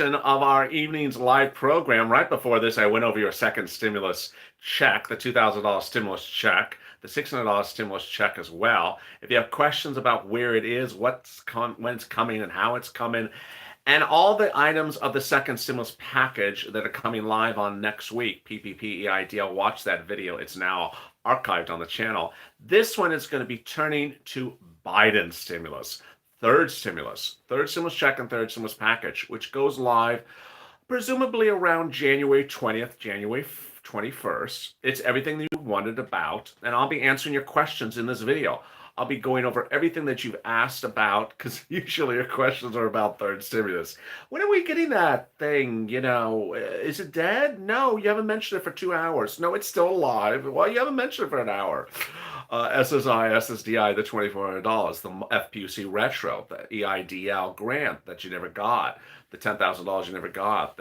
Of our evening's live program. Right before this, I went over your second stimulus check, the $2,000 stimulus check, the $600 stimulus check as well. If you have questions about where it is, when it's coming, and how it's coming, and all the items of the second stimulus package that are coming live on next week, PPP EIDL, watch that video. It's now archived on the channel. This one is going to be turning to Biden stimulus. Third stimulus check and third stimulus package, which goes live presumably around January 20th, January 21st. It's everything that you wondered about, and I'll be answering your questions in this video. I'll be going over everything that you've asked about, because usually your questions are about third stimulus. When are we getting that thing? Is it dead? No, you haven't mentioned it for 2 hours. No, it's still alive. Well, you haven't mentioned it for an hour. SSI, SSDI, the $2,400, the Fpuc retro, the EIDL grant that you never got, the $10,000 you never got,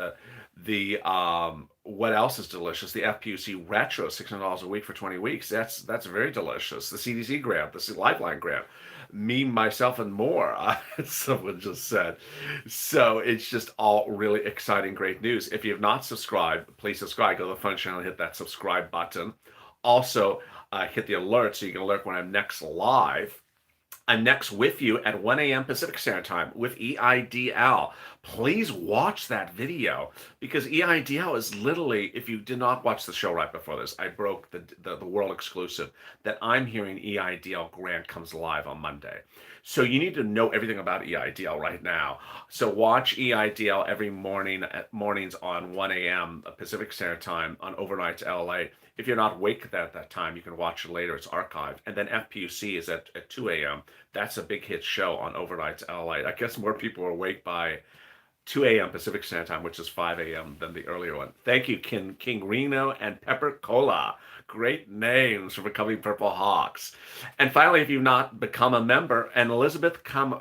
the what else is delicious? The Fpuc retro, $600 a week for 20 weeks. That's very delicious. The CDC grant, the Lifeline grant, me, myself, and more. Someone just said. So it's just all really exciting, great news. If you have not subscribed, please subscribe. Go to the front channel and hit that subscribe button. Also, hit the alert so you can alert when I'm next live. I'm next with you at 1 a.m. Pacific Standard Time with EIDL. Please watch that video, because EIDL is literally, if you did not watch the show right before this, I broke the world exclusive that I'm hearing EIDL grant comes live on Monday. So you need to know everything about EIDL right now. So watch EIDL every mornings on 1 a.m. Pacific Standard Time on Overnight to LA. If you're not awake at that time, you can watch it later. It's archived. And then Fpuc is at 2 a.m. That's a big hit show on Overnight to LA. I guess more people are awake by 2 a.m. Pacific Standard Time, which is 5 a.m. than the earlier one. Thank you, King Reno and Pepper Cola. Great names for becoming Purple Hawks. And finally, if you've not become a member, and Elizabeth Cameron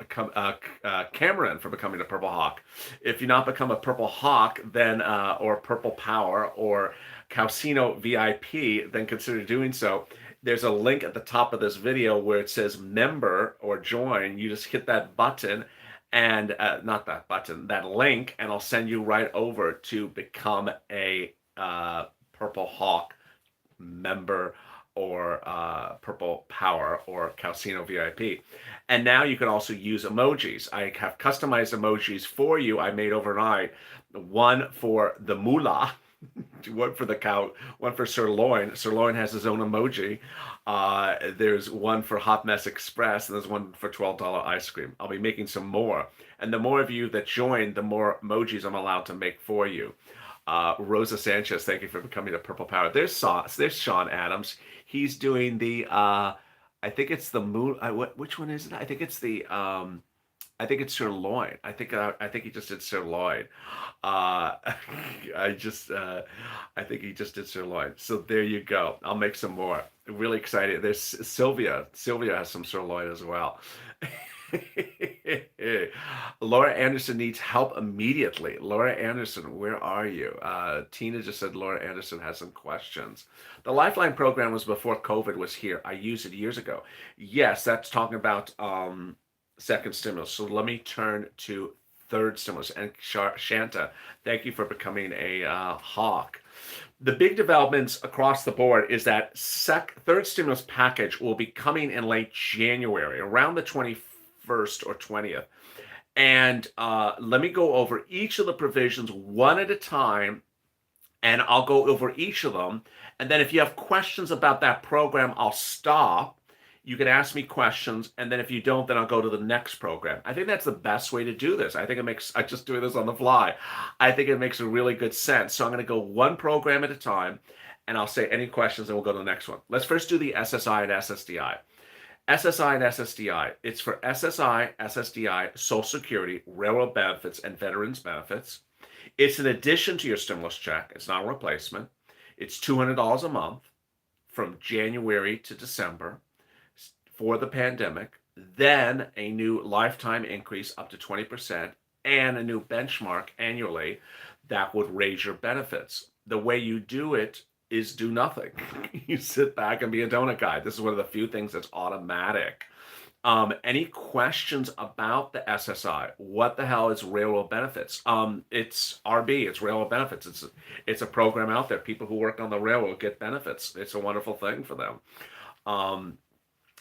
for becoming a Purple Hawk. If you've not become a Purple Hawk, then or Purple Power or Calcino VIP, then consider doing so. There's a link at the top of this video where it says member or join. You just hit that button, and not that button, that link, and I'll send you right over to become a Purple Hawk member or Purple Power or Calcino VIP. And now you can also use emojis. I have customized emojis for you. I made overnight one for the moolah, one for the cow, one for sirloin. Sirloin has his own emoji. There's one for Hot Mess Express, and there's one for $12 ice cream. I'll be making some more. And the more of you that join, the more emojis I'm allowed to make for you. Rosa Sanchez, thank you for becoming a Purple Power. There's Sean Adams. He's doing the, I think it's the moon. Which one is it? I think it's the, I think it's sirloin. I think he just did sirloin. I think he just did sirloin. So there you go. I'll make some more. Really excited. There's Sylvia. Sylvia has some sirloin as well. Laura Anderson needs help immediately. Laura Anderson, where are you? Tina just said Laura Anderson has some questions. The Lifeline program was before COVID was here. I used it years ago. Yes, that's talking about second stimulus. So let me turn to third stimulus. And Shanta, thank you for becoming a hawk. The big developments across the board is that third stimulus package will be coming in late January, around the 21st or 20th. And let me go over each of the provisions one at a time, and I'll go over each of them. And then if you have questions about that program, I'll stop. You can ask me questions, and then if you don't, then I'll go to the next program. I think that's the best way to do this. I think I'm just doing this on the fly. I think it makes a really good sense. So I'm going to go one program at a time, and I'll say any questions, and we'll go to the next one. Let's first do the SSI and SSDI. SSI and SSDI. It's for SSI, SSDI, Social Security, Railroad benefits, and Veterans benefits. It's an addition to your stimulus check. It's not a replacement. It's $200 a month from January to December for the pandemic, then a new lifetime increase up to 20%, and a new benchmark annually that would raise your benefits. The way you do it is do nothing. You sit back and be a donut guy. This is one of the few things that's automatic. Any questions about the SSI? What the hell is railroad benefits? It's RB, it's railroad benefits. It's a program out there. People who work on the railroad get benefits. It's a wonderful thing for them. Um,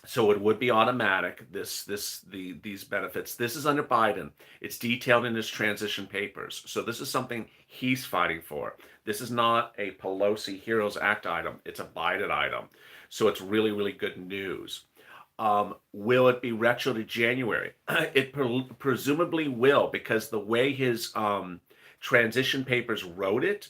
so it would be automatic. These benefits. This is under Biden. It's detailed in his transition papers. So this is something he's fighting for. This is not a Pelosi Heroes Act item. It's a Biden item. So it's really, really good news. Will it be retro to January? It presumably will, because the way his transition papers wrote it,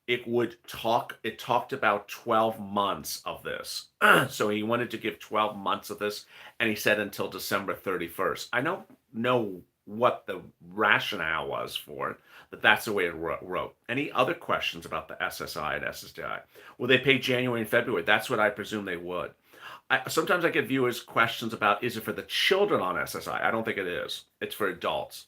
it talked about 12 months of this. So he wanted to give 12 months of this, and he said until December 31st. I don't know what the rationale was for it, but that's the way it wrote. Any other questions about the SSI and SSDI? Will they pay January and February? That's what I presume they would. Sometimes I get viewers questions about, is it for the children on SSI? I don't think it is. It's for adults.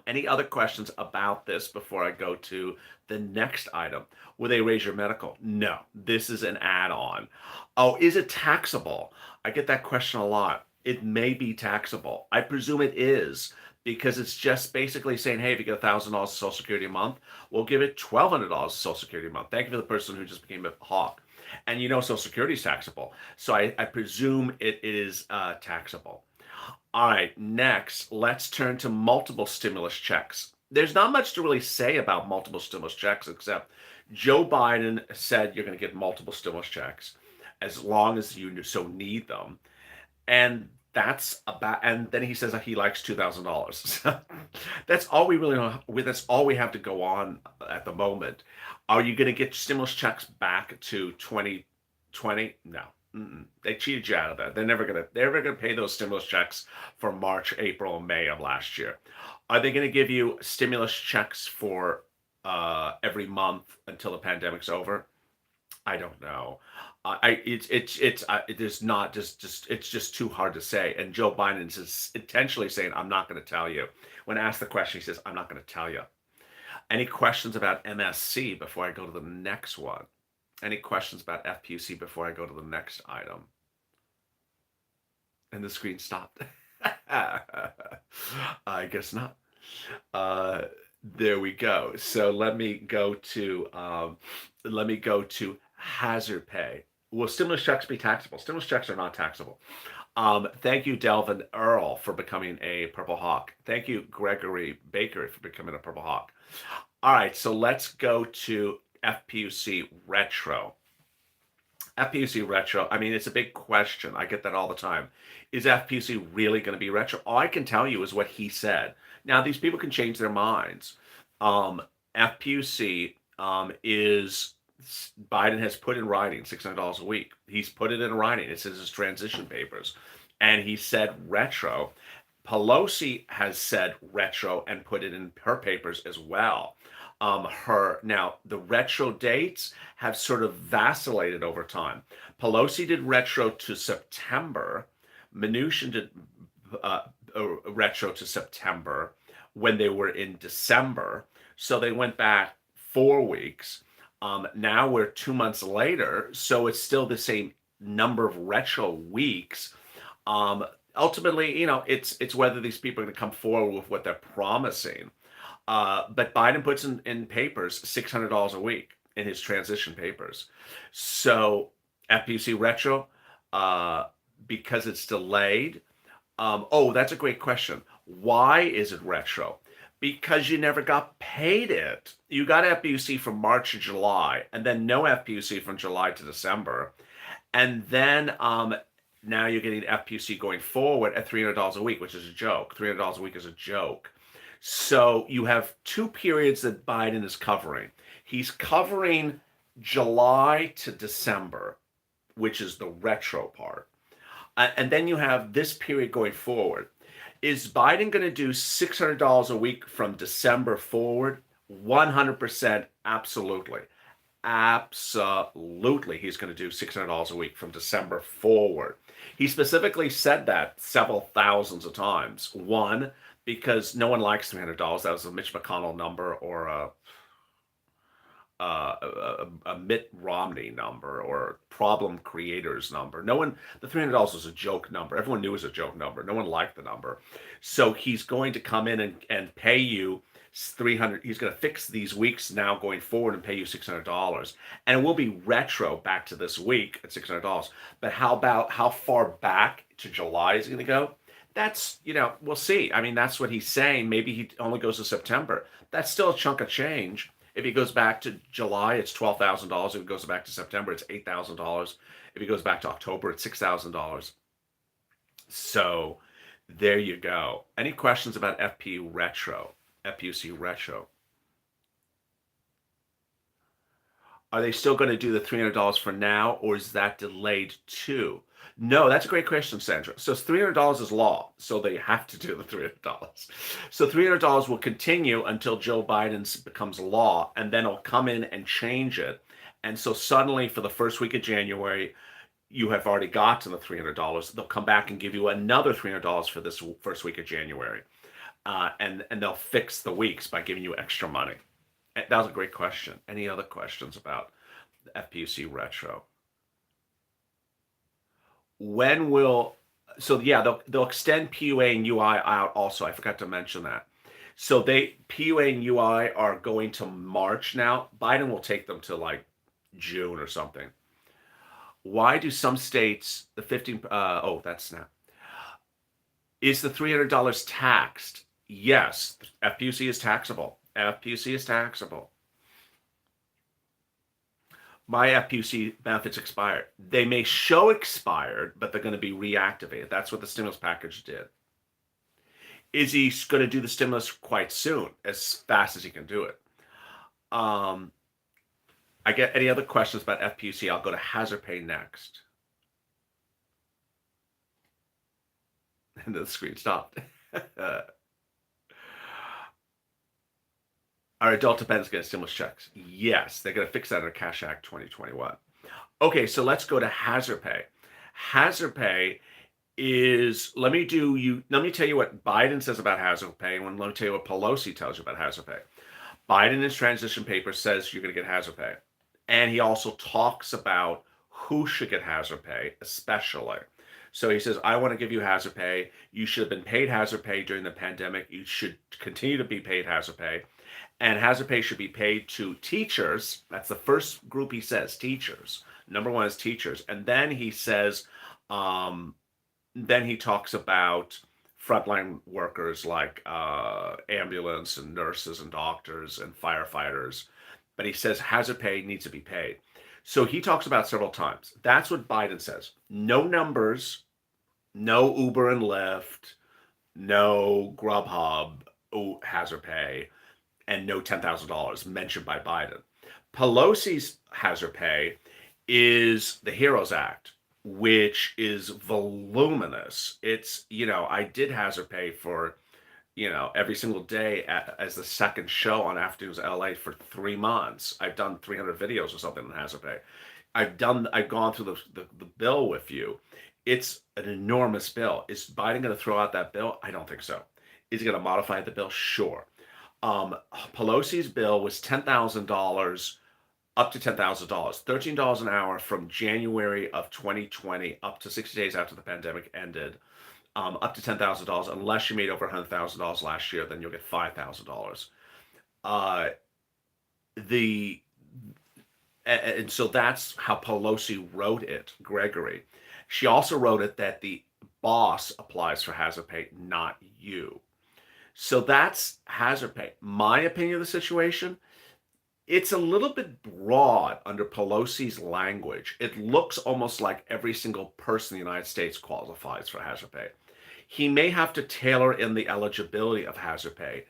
Any other questions about this before I go to the next item? Will they raise your medical? No, this is an add-on. Oh, is it taxable? I get that question a lot. It may be taxable. I presume it is, because it's just basically saying, hey, if you get $1,000 Social Security a month, we'll give it $1,200 Social Security a month. Thank you for the person who just became a hawk. And Social Security is taxable. So I presume it is taxable. All right, next, let's turn to multiple stimulus checks. There's not much to really say about multiple stimulus checks, except Joe Biden said you're going to get multiple stimulus checks as long as you so need them. And and then he says that he likes $2,000. That's all we really know. That's all we have to go on at the moment. Are you going to get stimulus checks back to 2020? No. They cheated you out of that. They're never gonna pay those stimulus checks for March, April, and May of last year. Are they gonna give you stimulus checks for every month until the pandemic's over? I don't know. It is not just it's just too hard to say. And Joe Biden is intentionally saying, I'm not going to tell you. When asked the question, he says, I'm not going to tell you. Any questions about MSC before I go to the next one? Any questions about FPUC before I go to the next item? And the screen stopped. I guess not. There we go. So let me go to hazard pay. Will stimulus checks be taxable? Stimulus checks are not taxable. Thank you, Delvin Earl, for becoming a Purple Hawk. Thank you, Gregory Baker, for becoming a Purple Hawk. All right, so let's go to FPUC retro. FPUC retro, I mean, it's a big question. I get that all the time. Is FPUC really going to be retro? All I can tell you is what he said. Now, these people can change their minds. FPUC is, Biden has put in writing $600 a week. He's put it in writing. It's in his transition papers. And he said retro. Pelosi has said retro and put it in her papers as well. Now the retro dates have sort of vacillated over time. Pelosi did retro to September. Mnuchin did retro to September when they were in December. So they went back 4 weeks. Now we're 2 months later, so it's still the same number of retro weeks. Ultimately, it's whether these people are going to come forward with what they're promising. But Biden puts in papers $600 a week in his transition papers. So FPUC retro, because it's delayed. That's a great question. Why is it retro? Because you never got paid it. You got FPUC from March to July, and then no FPUC from July to December. And then now you're getting FPUC going forward at $300 a week, which is a joke. $300 a week is a joke. So you have 2 periods that Biden is covering. He's covering July to December, which is the retro part. And then you have this period going forward. Is Biden going to do $600 a week from December forward? 100%, absolutely. Absolutely, he's going to do $600 a week from December forward. He specifically said that several thousands of times. One, because no one likes $300. That was a Mitch McConnell number, or a Mitt Romney number or problem creators number. No one, the $300 was a joke number. Everyone knew it was a joke number. No one liked the number. So he's going to come in and pay you 300. He's going to fix these weeks now going forward and pay you $600. And it will be retro back to this week at $600. But how far back to July is he going to go? That's, we'll see. I mean, that's what he's saying. Maybe he only goes to September. That's still a chunk of change. If he goes back to July, it's $12,000. If he goes back to September, it's $8,000. If he goes back to October, it's $6,000. So there you go. Any questions about FPU Retro? FPUC Retro? Are they still going to do the $300 for now, or is that delayed too? No, that's a great question, Sandra. So $300 is law, so they have to do the $300. So $300 will continue until Joe Biden's becomes law, and then it'll come in and change it. And so suddenly, for the first week of January, you have already gotten the $300. They'll come back and give you another $300 for this first week of January, and they'll fix the weeks by giving you extra money. That was a great question. Any other questions about the FPUC Retro? When will, so yeah, they'll extend PUA and UI out also. I forgot to mention that. So PUA and UI are going to March now. Biden will take them to like June or something. Why do some states, the 15, oh, that's SNAP. Is the $300 taxed? Yes, FPUC is taxable. FPUC is taxable. My FPUC benefits expired. They may show expired, but they're going to be reactivated. That's what the stimulus package did. Is he going to do the stimulus quite soon, as fast as he can do it? I get any other questions about FPUC? I'll go to hazard pay next. And the screen stopped. Are adult dependents getting stimulus checks? Yes, they're going to fix that under Cash Act 2021. Okay, so let's go to hazard pay. Hazard pay is, let me tell you what Biden says about hazard pay, and let me tell you what Pelosi tells you about hazard pay. Biden in his transition paper says you're going to get hazard pay. And he also talks about who should get hazard pay, especially. So he says, I want to give you hazard pay. You should have been paid hazard pay during the pandemic. You should continue to be paid hazard pay. And hazard pay should be paid to teachers. That's the first group he says, teachers. Number one is teachers. And then he says, then he talks about frontline workers like ambulance and nurses and doctors and firefighters. But he says hazard pay needs to be paid. So he talks about several times. That's what Biden says. No numbers, no Uber and Lyft, no Grubhub hazard pay, and no $10,000 mentioned by Biden. Pelosi's hazard pay is the HEROES Act, which is voluminous. It's, I did hazard pay for, every single day as the second show on Afternoons LA for 3 months. I've done 300 videos or something on hazard pay. I've gone through the bill with you. It's an enormous bill. Is Biden going to throw out that bill? I don't think so. Is he going to modify the bill? Sure. Pelosi's bill was $10,000 up to $10,000, $13 an hour from January of 2020 up to 60 days after the pandemic ended, up to $10,000. Unless you made over $100,000 last year, then you'll get $5,000. And so that's how Pelosi wrote it, Gregory. She also wrote it that the boss applies for hazard pay, not you. So that's hazard pay. My opinion of the situation, it's a little bit broad under Pelosi's language. It looks almost like every single person in the United States qualifies for hazard pay. He may have to tailor in the eligibility of hazard pay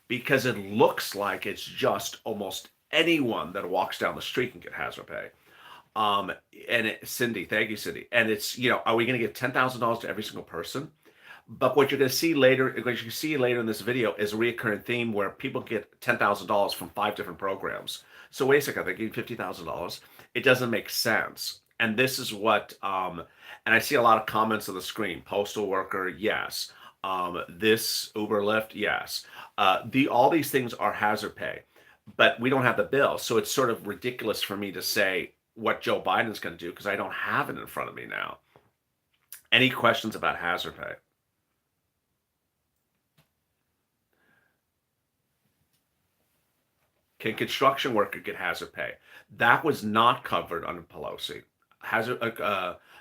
because it looks like it's just almost anyone that walks down the street can get hazard pay. Cindy, thank you, Cindy. And it's, are we going to give $10,000 to every single person? But what you're going to see later, in this video, is a recurring theme where people get $10,000 from 5 different programs. So wait a second, they're getting $50,000. It doesn't make sense. And this is what, and I see a lot of comments on the screen. Postal worker, yes. This Uber Lyft, yes. All these things are hazard pay. but we don't have the bill. So it's sort of ridiculous for me to say what Joe Biden's going to do because I don't have it in front of me now. Any questions about hazard pay? Can construction worker get hazard pay? That was not covered under Pelosi. Hazard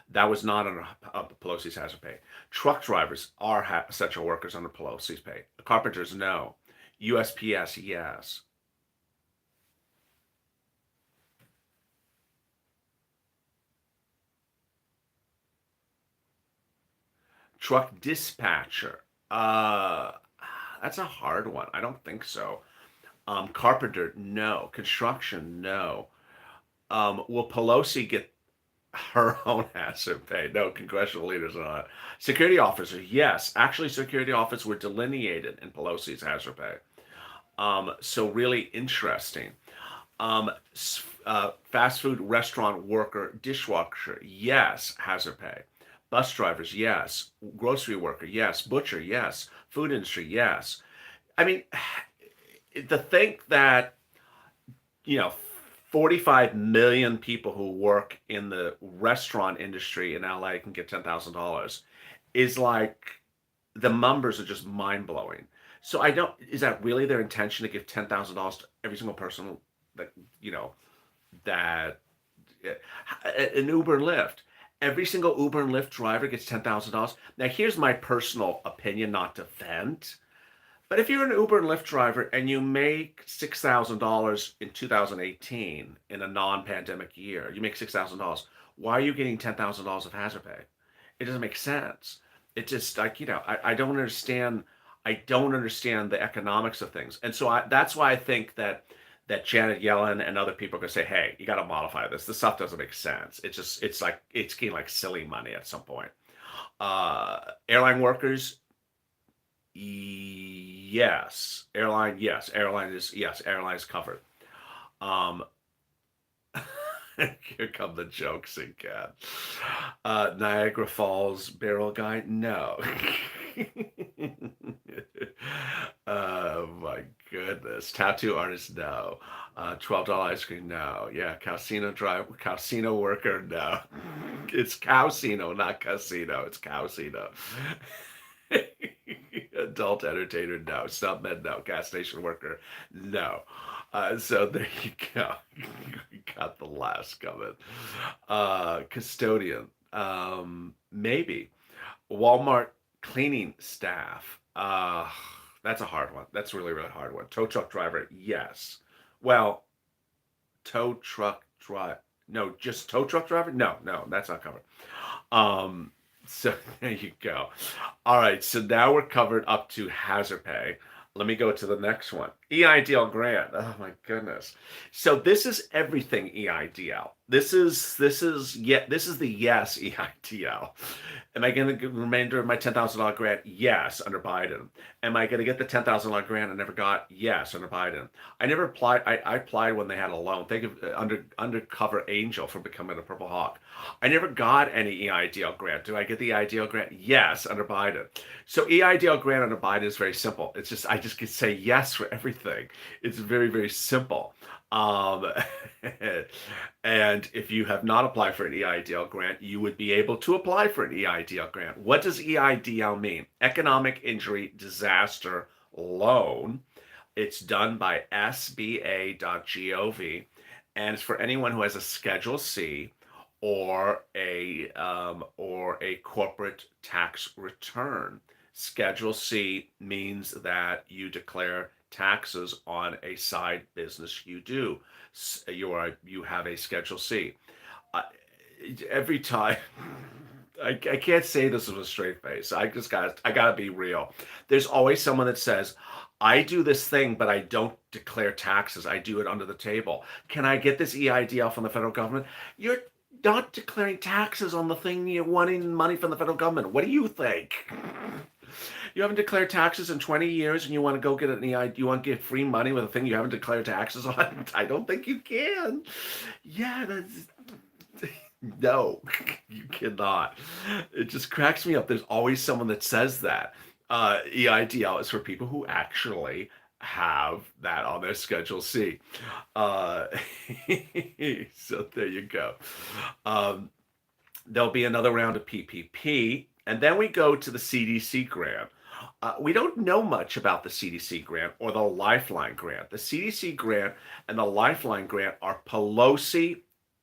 that was not under Pelosi's hazard pay. Truck drivers are essential workers under Pelosi's pay. Carpenters, no. USPS, yes. Truck dispatcher. Uh, that's a hard one. I don't think so. Carpenter, no. Construction, no. Will Pelosi get her own hazard pay? No, congressional leaders are not. Security officers, yes. Actually, security officers were delineated in Pelosi's hazard pay. So really interesting. Fast food restaurant worker, dishwasher, yes, hazard pay. Bus drivers, yes. Grocery worker, yes. Butcher, yes. Food industry, yes. I mean, to think that, you know, 45 million people who work in the restaurant industry in LA can get $10,000 is like the numbers are just mind blowing. So I don't, is that really their intention to give $10,000 to every single person that, you know, that an Uber and Lyft? Every single Uber and Lyft driver gets $10,000. Now, here's my personal opinion, not to vent. But if you're an Uber and Lyft driver and you make $6,000 in 2018 in a non-pandemic year, you make $6,000. Why are you getting $10,000 of hazard pay? It doesn't make sense. It just like, I don't understand. I don't understand the economics of things, and so that's why I think that Janet Yellen and other people are going to say, "Hey, you got to modify this. This stuff doesn't make sense. It's like it's getting like silly money at some point." Airline workers, yes. Airline, yes. Airline is covered. Um, Here come the jokes again. Niagara Falls barrel guy, no. Oh my goodness. Tattoo artist, no. $12 ice cream, no. Yeah, casino worker, no. It's Cowcino, not casino. It's Cowcino. Adult entertainer, no. Stuntman, no. Gas station worker, no. So there you go. You got the last coming. Custodian, maybe. Walmart cleaning staff. That's a hard one. That's really, really hard one. Tow truck driver, yes. Well, tow truck drive. No, just tow truck driver? No, no, that's not covered. So there you go. All right, so now we're covered up to hazard pay. Let me go to the next one. EIDL grant. Oh my goodness. So this is everything EIDL. This is the yes EIDL. Am I going to get the remainder of my $10,000 grant? Yes, under Biden. Am I going to get the $10,000 grant I never got? Yes, under Biden. I never applied. I applied when they had a loan. Think of undercover angel for becoming a Purple Hawk. I never got any EIDL grant. Do I get the EIDL grant? Yes, under Biden. So EIDL grant under Biden is very simple. It's just I just can say yes for everything. It's very, very simple. Um, and if you have not applied for an EIDL grant, you would be able to apply for an EIDL grant. What does EIDL mean? Economic Injury Disaster Loan. It's done by SBA.gov, and it's for anyone who has a Schedule C or a corporate tax return. Schedule C means that you declare taxes on a side business you do. You have a Schedule C. Every time, I can't say this with a straight face. I gotta be real. There's always someone that says, I do this thing, but I don't declare taxes. I do it under the table. Can I get this EIDL from the federal government? You're not declaring taxes on the thing you're wanting money from the federal government. What do you think? You haven't declared taxes in 20 years and you want to go get an EIDL, you want to get free money with a thing you haven't declared taxes on? I don't think you can. Yeah, no, you cannot. It just cracks me up. There's always someone that says that. EIDL is for people who actually have that on their Schedule C. Uh, so there you go. Um, there'll be another round of PPP, and then we go to the CDC grant. We don't know much about the CDC grant or the Lifeline grant. The CDC grant and the Lifeline grant are Pelosi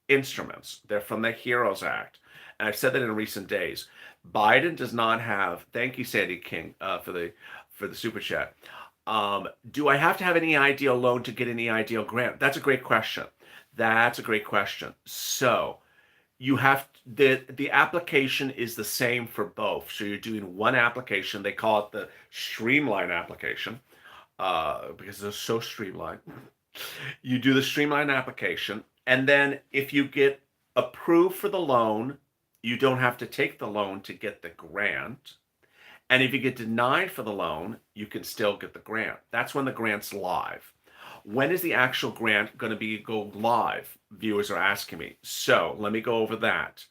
instruments. They're from the HEROES Act. And I've said that in recent days. Biden does not have, thank you, Sandy King, for the super chat. Do I have to have an EIDL loan to get an EIDL grant? That's a great question. That's a great question. So you have the application is the same for both. So you're doing one application. They call it the streamline application because they're so streamlined. You do the streamline application, and then if you get approved for the loan, you don't have to take the loan to get the grant. And if you get denied for the loan, you can still get the grant. That's when the grant's live. When is the actual grant going to go live? Viewers are asking me. So let me go over that.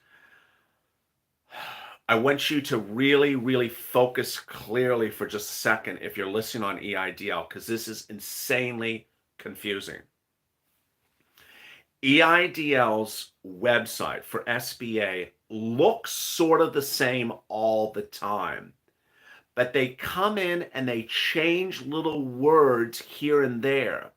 I want you to really, really focus clearly for just a second if you're listening on EIDL, because this is insanely confusing. EIDL's website for SBA looks sort of the same all the time, but they come in and they change little words here and there.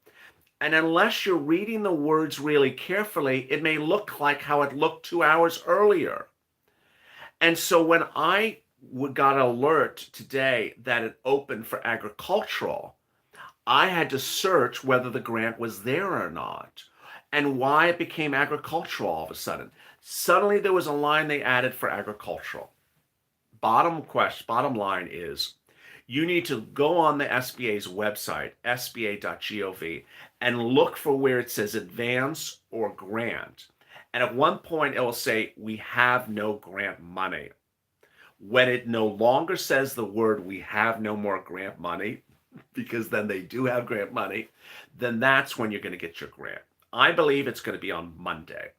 And unless you're reading the words really carefully, it may look like how it looked 2 hours earlier. And so when I got an alert today that it opened for agricultural, I had to search whether the grant was there or not and why it became agricultural all of a sudden. Suddenly there was a line they added for agricultural. Bottom line is you need to go on the SBA's website, sba.gov, and look for where it says advance or grant. And at one point it will say, we have no grant money. When it no longer says the word, we have no more grant money, because then they do have grant money, then that's when you're going to get your grant. I believe it's going to be on Monday.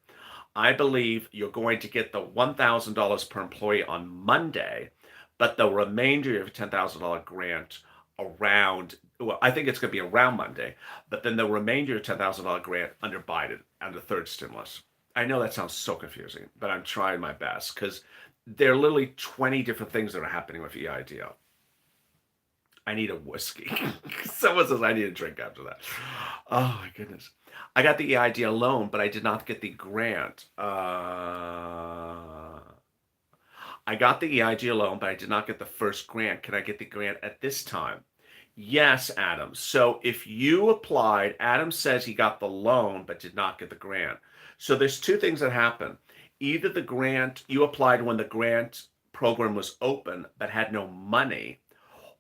I believe you're going to get the $1,000 per employee on Monday, but the remainder of a $10,000 grant around, well, I think it's going to be around Monday, but then the remainder of $10,000 grant under Biden, under the third stimulus. I know that sounds so confusing, but I'm trying my best because there are literally 20 different things that are happening with EIDL. I need a whiskey. Someone says I need a drink after that. Oh my goodness. I got the EIDL loan, but I did not get the grant. I got the EIDL loan, but I did not get the first grant. Can I get the grant at this time? Yes, Adam. So if you applied, Adam says he got the loan, but did not get the grant. So there's two things that happen. Either the grant, you applied when the grant program was open, but had no money,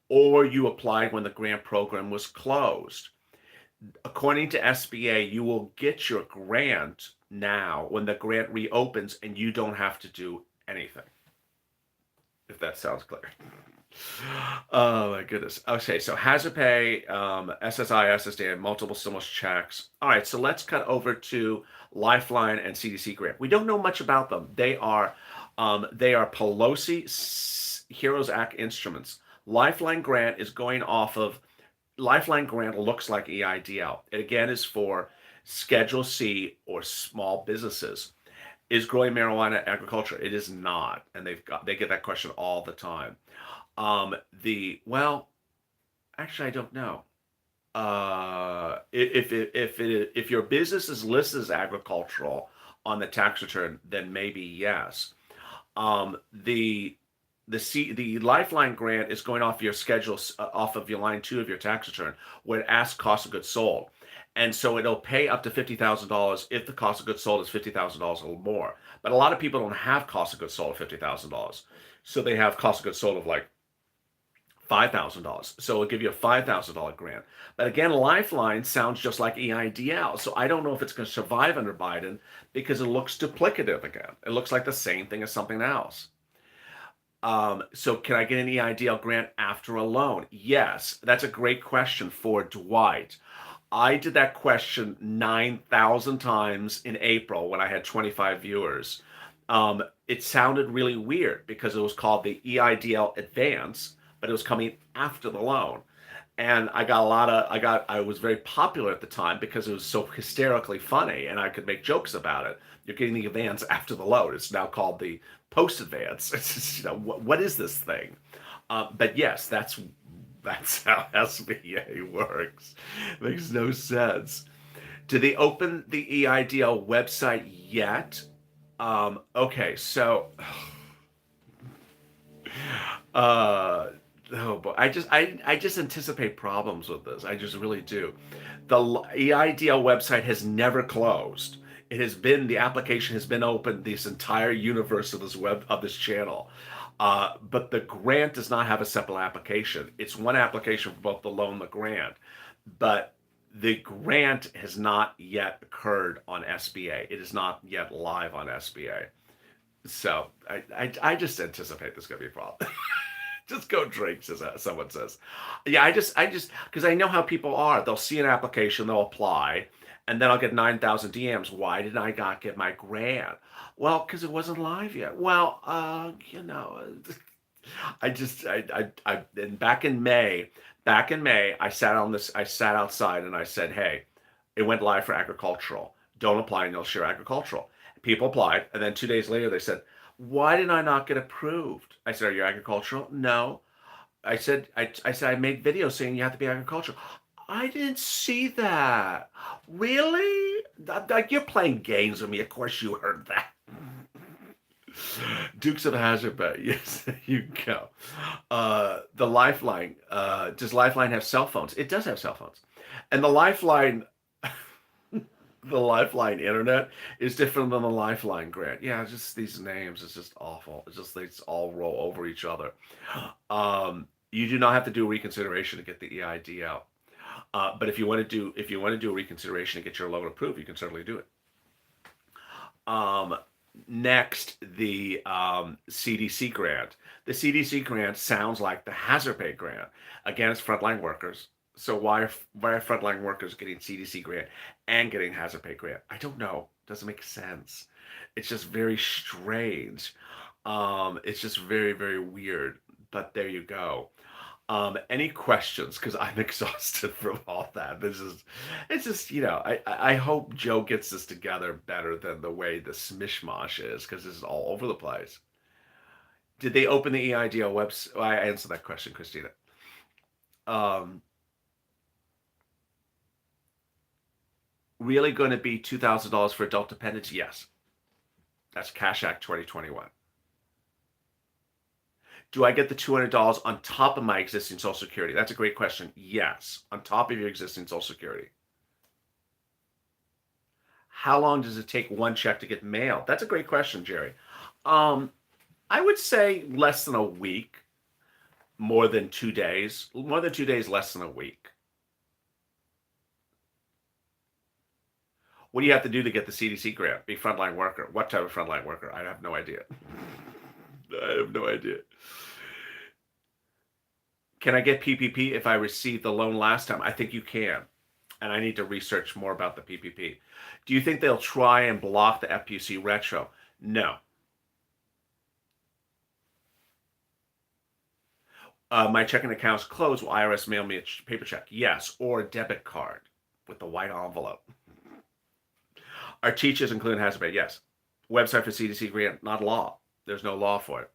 or you applied when the grant program was closed. According to SBA, you will get your grant now when the grant reopens and you don't have to do anything. If that sounds clear. Oh my goodness. Okay, so hazard pay, SSI, SSD, and multiple stimulus checks. All right, so let's cut over to Lifeline and CDC grant. We don't know much about them. They are Pelosi HEROES Act instruments. Lifeline grant is going off of, Lifeline grant looks like EIDL. It again is for Schedule C or small businesses. Is growing marijuana agriculture? It is not, and they get that question all the time. Actually, I don't know. If your business is listed as agricultural on the tax return, then maybe yes. The Lifeline grant is going off your schedule, off of your line 2 of your tax return, where it asks cost of goods sold. And so it'll pay up to $50,000 if the cost of goods sold is $50,000 or more. But a lot of people don't have cost of goods sold of $50,000. So they have cost of goods sold of like $5,000. So it'll give you a $5,000 grant. But again, Lifeline sounds just like EIDL. So I don't know if it's going to survive under Biden because it looks duplicative again. It looks like the same thing as something else. So can I get an EIDL grant after a loan? Yes, that's a great question for Dwight. I did that question 9,000 times in April when I had 25 viewers. It sounded really weird because it was called the EIDL Advance, but it was coming after the loan. And I was very popular at the time because it was so hysterically funny and I could make jokes about it. You're getting the advance after the load. It's now called the post advance. It's just, what is this thing? But yes, that's how SBA works. Makes no sense. Did they open the EIDL website yet? Okay, so uh, oh boy, I just anticipate problems with this. I just really do. The EIDL website has never closed. The application has been open this entire universe of this channel. But the grant does not have a separate application. It's one application for both the loan and the grant. But the grant has not yet occurred on SBA. It is not yet live on SBA. So I just anticipate there's going to be a problem. Just go drink, as someone says. Yeah, I just because I know how people are. They'll see an application, they'll apply, and then I'll get 9,000 DMs. Why did I not get my grant? Well, because it wasn't live yet. Well, and back in May, I sat outside and I said, hey, it went live for agricultural. Don't apply and you'll share agricultural. People applied, and then 2 days later they said, why did I not get approved? I said, are you agricultural? No. I said I made videos saying you have to be agricultural. I didn't see that. Really? Like you're playing games with me. Of course you heard that. Dukes of Hazzard Bay. Yes, there you go. The Lifeline. Does Lifeline have cell phones? It does have cell phones. And the Lifeline internet is different than the Lifeline grant. Yeah, just these names. It's just awful. It's just they just all roll over each other. You do not have to do a reconsideration to get the EIDL. But if you want to do a reconsideration to get your loan approved, you can certainly do it. Next, the CDC grant. The CDC grant sounds like the hazard pay grant. Again, it's frontline workers. So why are frontline workers getting CDC grant and getting hazard pay grant? I don't know. Doesn't make sense. It's just very strange. It's just very, very weird. But there you go. Any questions? Because I'm exhausted from all that. It's just, I hope Joe gets this together better than the way the smishmash is, because this is all over the place. Did they open the EIDL website? Well, I answered that question, Christina. Um, really going to be $2,000 for adult dependents? Yes. That's Cash Act 2021. Do I get the $200 on top of my existing Social Security? That's a great question. Yes, on top of your existing Social Security. How long does it take one check to get mailed? That's a great question, Jerry. I would say less than a week, more than 2 days. More than 2 days, less than a week. What do you have to do to get the CDC grant? Be frontline worker. What type of frontline worker? I have no idea. I have no idea. Can I get PPP if I received the loan last time? I think you can. And I need to research more about the PPP. Do you think they'll try and block the FPC retro? No. My checking account's closed. Will IRS mail me a paper check? Yes. Or a debit card with the white envelope. Are teachers including hazard pay? Yes. Website for CDC grant? Not law. There's no law for it.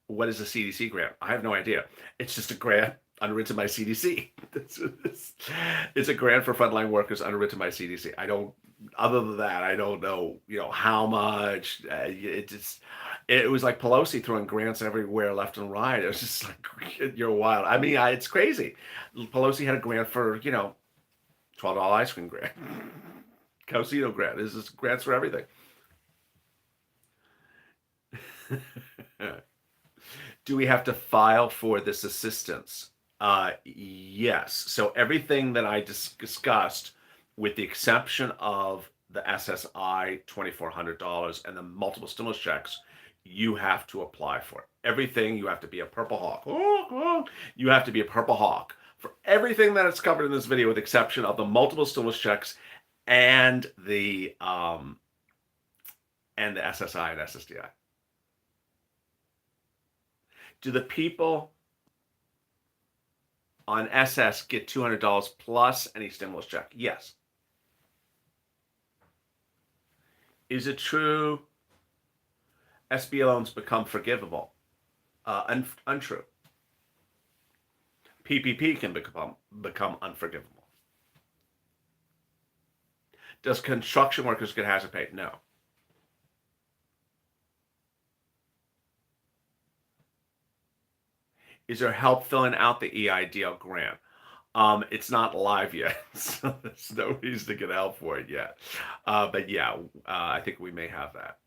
What is a CDC grant? I have no idea. It's just a grant underwritten by CDC. It's a grant for frontline workers underwritten by CDC. Other than that, I don't know, how much. It was like Pelosi throwing grants everywhere, left and right. It was just like, you're wild. I mean, it's crazy. Pelosi had a grant for, $12 ice cream grant. Casino grant. This is grants for everything. Do we have to file for this assistance? Yes. So everything that I discussed, with the exception of the SSI $2,400 and the multiple stimulus checks, you have to apply for it. Everything, you have to be a Purple Hawk. You have to be a Purple Hawk for everything that is covered in this video, with the exception of the multiple stimulus checks and the SSI and SSDI. Do the people On SS, get $200 plus any stimulus check. Yes. Is it true SBA loans become forgivable? Untrue. PPP can become unforgivable. Does construction workers get hazard pay? No. Is there help filling out the EIDL grant? It's not live yet, so there's no reason to get help for it yet. But yeah, I think we may have that.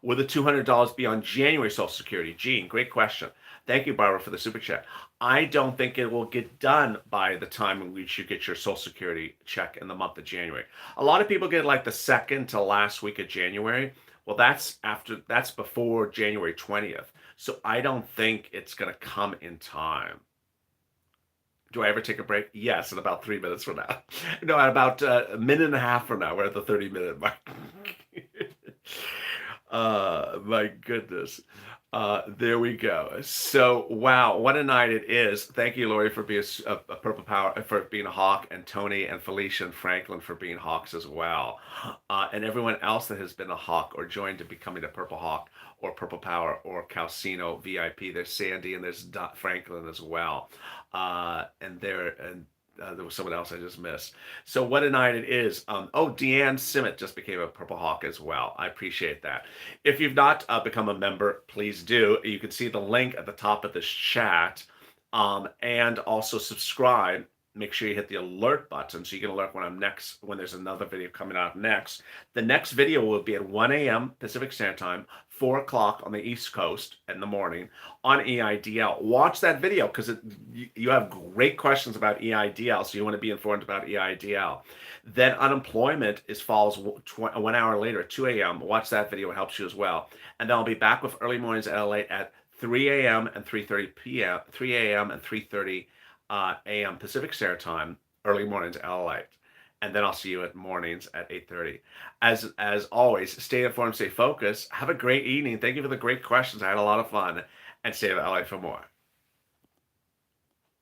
Will the $200 be on January Social Security? Gene, great question. Thank you, Barbara, for the super chat. I don't think it will get done by the time in which you get your Social Security check in the month of January. A lot of people get like the second to last week of January. Well, that's before January 20th. So I don't think it's going to come in time. Do I ever take a break? Yes, in about 3 minutes from now. No, at about a minute and a half from now. We're at the 30-minute mark. My goodness. There we go. So, wow, what a night it is. Thank you, Lori, for being a Purple Power, for being a hawk, and Tony and Felicia and Franklin for being hawks as well. And everyone else that has been a hawk or joined to becoming a Purple Hawk or Purple Power or Calcino VIP. There's Sandy and there's Franklin as well. There was someone else I just missed. So what a night it is. Deanne Simmet just became a Purple Hawk as well. I appreciate that. If you've not become a member, please do. You can see the link at the top of this chat. And also subscribe. Make sure you hit the alert button so you get alert when there's another video coming out next. The next video will be at 1 a.m. Pacific Standard Time, 4 o'clock on the East Coast in the morning on EIDL. Watch that video because you have great questions about EIDL, so you want to be informed about EIDL. Then unemployment follows 1 hour later at 2 a.m. Watch that video; it helps you as well. And then I'll be back with early mornings at LALATE at 3 a.m. and 3:30 p.m. 3 a.m. and 3:30 a.m. Pacific Standard Time, early mornings at LALATE. And then I'll see you at mornings at 8:30. As always, stay informed, stay focused. Have a great evening. Thank you for the great questions. I had a lot of fun. And stay at LA for more.